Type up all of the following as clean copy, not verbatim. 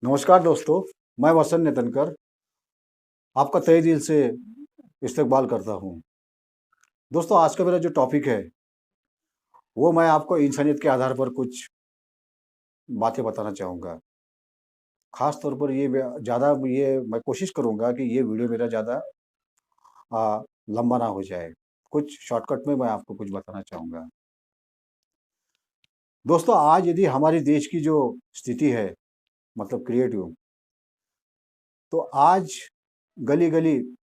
नमस्कार दोस्तों, मैं वसंत नेतनकर आपका तहे दिल से इस्तकबाल करता हूँ। दोस्तों, आज का मेरा जो टॉपिक है, वो मैं आपको इंसानियत के आधार पर कुछ बातें बताना चाहूँगा। ख़ास तौर पर ये मैं कोशिश करूँगा कि ये वीडियो मेरा ज़्यादा लंबा ना हो जाए। कुछ शॉर्टकट में मैं आपको कुछ बताना चाहूँगा। दोस्तों, आज यदि हमारे देश की जो स्थिति है, मतलब क्रिएटिव, तो आज गली-गली,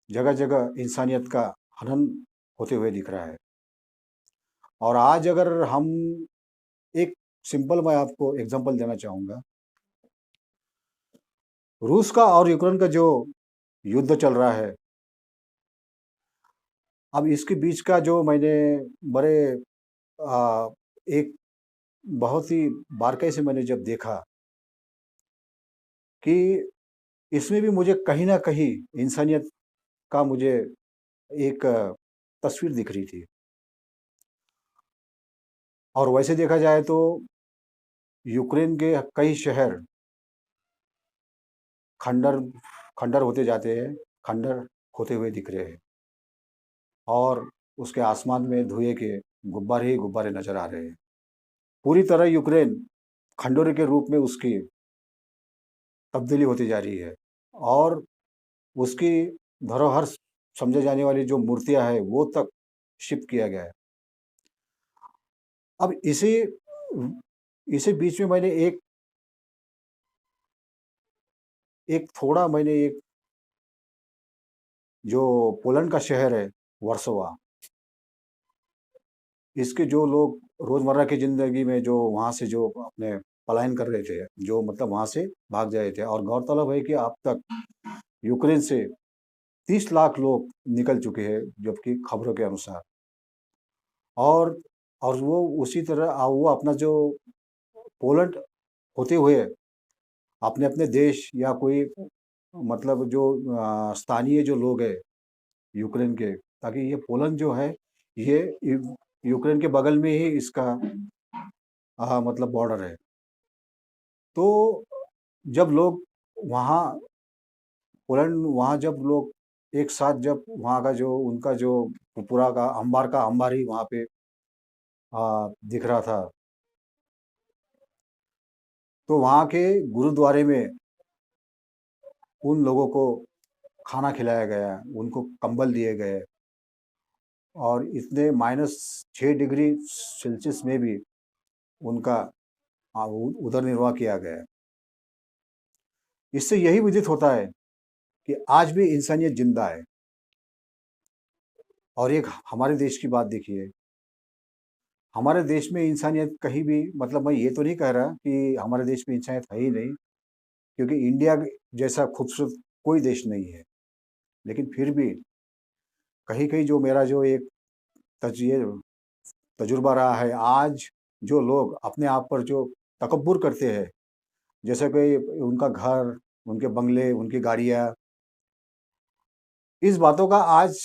जगह-जगह इंसानियत का हनन होते हुए दिख रहा है। और आज अगर हम एक सिंपल मैं आपको एग्जांपल देना चाहूँगा। रूस का और यूक्रेन का जो युद्ध चल रहा है, अब इसके बीच का जो मैंने बड़े अ, एक बहुत ही बारीकी से मैंने जब देखा कि इसमें भी मुझे कहीं न कहीं इंसानियत का मुझे एक तस्वीर दिख रही थी। और वैसे देखा जाए तो यूक्रेन के कई शहर खंडर खंडर होते जाते हैं, खंडर होते हुए दिख रहे हैं। और उसके आसमान में धुएँ के गुब्बारे ही गुब्बारे नज़र आ रहे हैं। पूरी तरह यूक्रेन खंडहर के रूप में उसकी तब्दीली होती जा रही है और उसकी धरोहर समझे जाने वाली जो मूर्तियाँ हैं, वो तक शिफ्ट किया गया है। अब इसी बीच में मैंने एक एक थोड़ा मैंने एक जो पोलैंड का शहर है, वर्सोवा, इसके जो लोग रोज़मर्रा की ज़िंदगी में जो वहाँ से जो अपने पलायन कर रहे थे, जो मतलब वहाँ से भाग जा रहे थे। और गौरतलब है कि अब तक यूक्रेन से 30 लाख लोग निकल चुके हैं, जबकि खबरों के अनुसार। और वो उसी तरह वो अपना जो पोलैंड होते हुए अपने-अपने देश या कोई मतलब जो स्थानीय जो लोग हैं यूक्रेन के, ताकि ये पोलैंड जो है, ये यूक्रेन के बगल में ही इसका मतलब बॉर्डर है। तो जब लोग वहाँ पोलैंड वहाँ जब लोग एक साथ जब वहाँ का जो उनका जो पूरा का अंबार ही वहाँ पे दिख रहा था। तो वहाँ के गुरुद्वारे में उन लोगों को खाना खिलाया गया, उनको कंबल दिए गए और इतने -6 डिग्री सेल्सियस में भी उनका उदर निर्वाह किया गया। इससे यही विदित होता है कि आज भी इंसानियत ज़िंदा है। और एक हमारे देश की बात देखिए, हमारे देश में इंसानियत कहीं भी, मतलब मैं ये तो नहीं कह रहा कि हमारे देश में इंसानियत है ही नहीं, क्योंकि इंडिया जैसा खूबसूरत कोई देश नहीं है। लेकिन फिर भी कहीं-कहीं जो मेरा जो एक तजिए तजुर्बा रहा है, आज जो लोग अपने आप पर जो तकब्बुर करते हैं, जैसे कि उनका घर, उनके बंगले, उनकी गाड़ियाँ, इस बातों का आज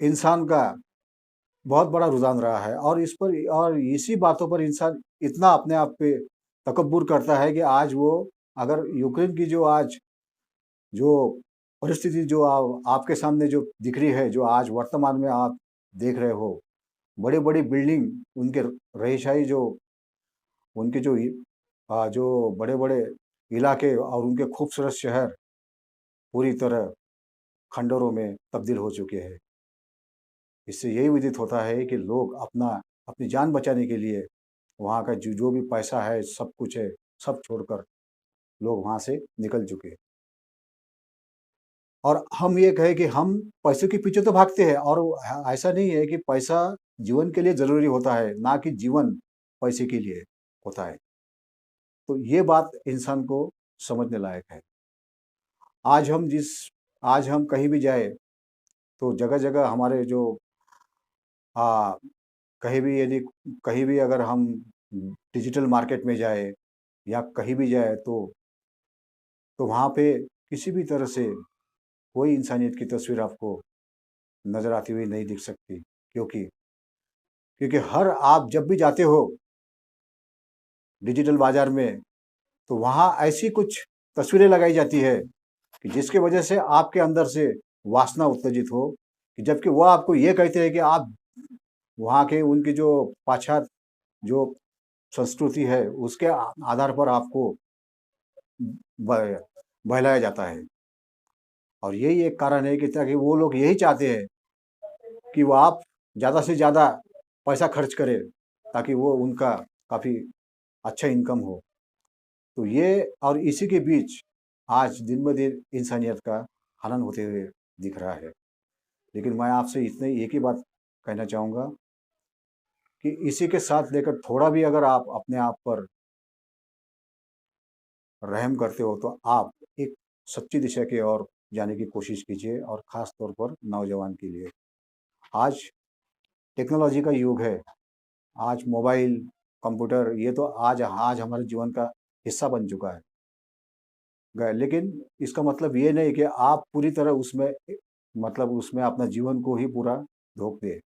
इंसान का बहुत बड़ा रुझान रहा है। और इसी बातों पर इंसान इतना अपने आप पे तकब्बुर करता है कि आज वो अगर यूक्रेन की जो आज जो परिस्थिति जो आपके सामने जो दिख रही है, जो आज वर्तमान में आप देख रहे हो, बड़ी-बड़ी बिल्डिंग, उनके रहीशाई जो उनके जो बड़े-बड़े इलाके और उनके खूबसूरत शहर पूरी तरह खंडहरों में तब्दील हो चुके हैं। इससे यही विदित होता है कि लोग अपनी जान बचाने के लिए वहाँ का जो भी पैसा है, सब कुछ है, सब छोड़कर लोग वहाँ से निकल चुके हैं। और हम ये कहें कि हम पैसे के पीछे तो भागते हैं, और ऐसा नहीं है कि पैसा जीवन के लिए ज़रूरी होता है, ना कि जीवन पैसे के लिए होता है। तो ये बात इंसान को समझने लायक है। आज हम जिस आज हम कहीं भी जाएँ, तो जगह-जगह हमारे जो अ, कहीं भी यदि कहीं भी अगर हम डिजिटल मार्केट में जाएँ या कहीं भी जाएँ, तो वहाँ पे किसी भी तरह से कोई इंसानियत की तस्वीर आपको नज़र आती हुई नहीं दिख सकती। क्योंकि हर आप जब भी जाते हो डिजिटल बाज़ार में, तो वहाँ ऐसी कुछ तस्वीरें लगाई जाती है कि जिसकी वजह से आपके अंदर से वासना उत्तेजित हो, कि जबकि वो आपको ये कहते हैं कि आप वहाँ के उनकी जो पाश्चात्य जो संस्कृति है, उसके आधार पर आपको ब बहलाया जाता है। और यही एक कारण है कि ताकि वो लोग यही चाहते हैं कि वो आप ज़्यादा से ज़्यादा पैसा खर्च करें, ताकि वो उनका काफ़ी अच्छा इनकम हो। तो ये और इसी के बीच आज दिन-ब-दिन इंसानियत का हनन होते हुए दिख रहा है। लेकिन मैं आपसे इतने एक ही बात कहना चाहूँगा कि इसी के साथ लेकर थोड़ा भी अगर आप अपने आप पर रहम करते हो, तो आप एक सच्ची दिशा की ओर जाने की कोशिश कीजिए, और ख़ास तौर पर नौजवान के लिए। आज टेक्नोलॉजी का युग है। आज मोबाइल, कंप्यूटर ये तो आज आज हमारे जीवन का हिस्सा बन चुका है। लेकिन इसका मतलब ये नहीं कि आप पूरी तरह उसमें मतलब उसमें अपना जीवन को ही पूरा झोंक दें।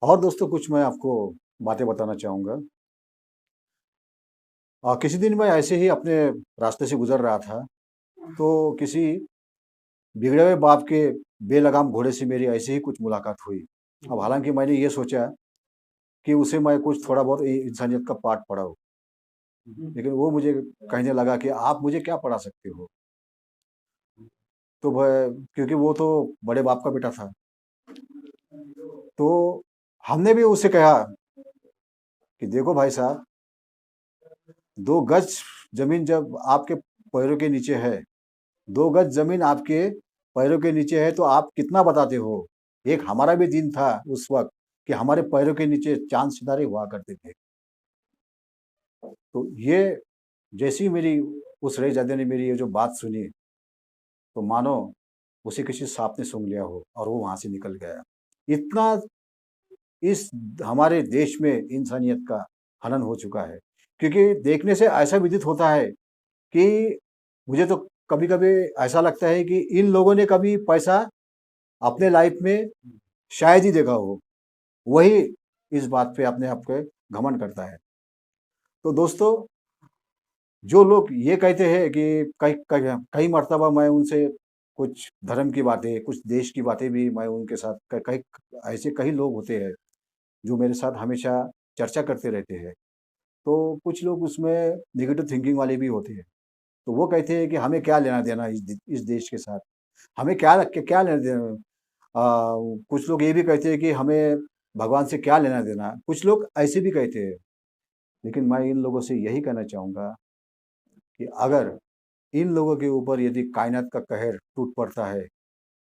और दोस्तों, कुछ मैं आपको बातें बताना चाहूँगा। किसी दिन मैं ऐसे ही अपने रास्ते से गुज़र रहा था, तो किसी बिगड़े हुए बाप के बेलगाम घोड़े से मेरी ऐसे ही कुछ मुलाकात हुई। अब हालाँकि मैंने ये सोचा कि उसे मैं कुछ थोड़ा बहुत इंसानियत का पाठ पढ़ाऊँ, लेकिन वो मुझे कहने लगा कि आप मुझे क्या पढ़ा सकते हो? तो भ क्योंकि वो तो बड़े बाप का बेटा था। तो हमने भी उससे कहा कि देखो भाई साहब, 2 गज ज़मीन जब आपके पैरों के नीचे है, 2 गज ज़मीन आपके पैरों के नीचे है, तो आप कितना बताते हो? एक हमारा भी दिन था उस वक़्त कि हमारे पैरों के नीचे चाँद-सितारे हुआ करते थे। तो ये जैसे ही मेरी उस रईज़ादे ने मेरी ये जो बात सुनी, तो मानो उसे किसी साँप ने सूँघ लिया हो और वो वहाँ से निकल गया। इतना इस हमारे देश में इंसानियत का हनन हो चुका है। क्योंकि देखने से ऐसा विदित होता है कि मुझे तो कभी-कभी ऐसा लगता है कि इन लोगों ने कभी पैसा अपने लाइफ में शायद ही देखा हो। वही इस बात पे अपने आप पे घमंड करता है। तो दोस्तों, जो लोग ये कहते हैं कि कई कई कई मर्तबा मैं उनसे कुछ धर्म की बातें, कुछ देश की बातें भी मैं उनके साथ क कई ऐसे कई लोग होते हैं, जो मेरे साथ हमेशा चर्चा करते रहते हैं। तो कुछ लोग उसमें नेगेटिव थिंकिंग वाले भी होते हैं। तो वो कहते हैं कि हमें क्या लेना-देना इस देश के साथ? हमें क्या लेना-देना? कुछ लोग ये भी कहते हैं कि हमें भगवान से क्या लेना-देना? कुछ लोग ऐसे भी कहते हैं। लेकिन मैं इन लोगों से यही कहना चाहूँगा कि अगर इन लोगों के ऊपर यदि कायनात का कहर टूट पड़ता है,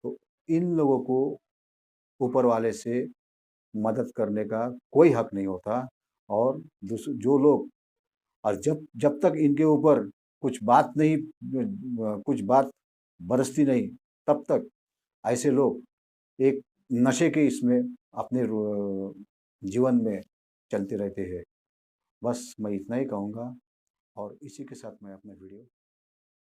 तो इन लोगों को ऊपर वाले से मदद करने का कोई हक नहीं होता। और जो लोग और जब जब तक इनके ऊपर कुछ बात बरसती नहीं, तब तक ऐसे लोग एक नशे के इसमें अपने जीवन में चलते रहते हैं। बस मैं इतना ही कहूँगा, और इसी के साथ मैं अपना वीडियो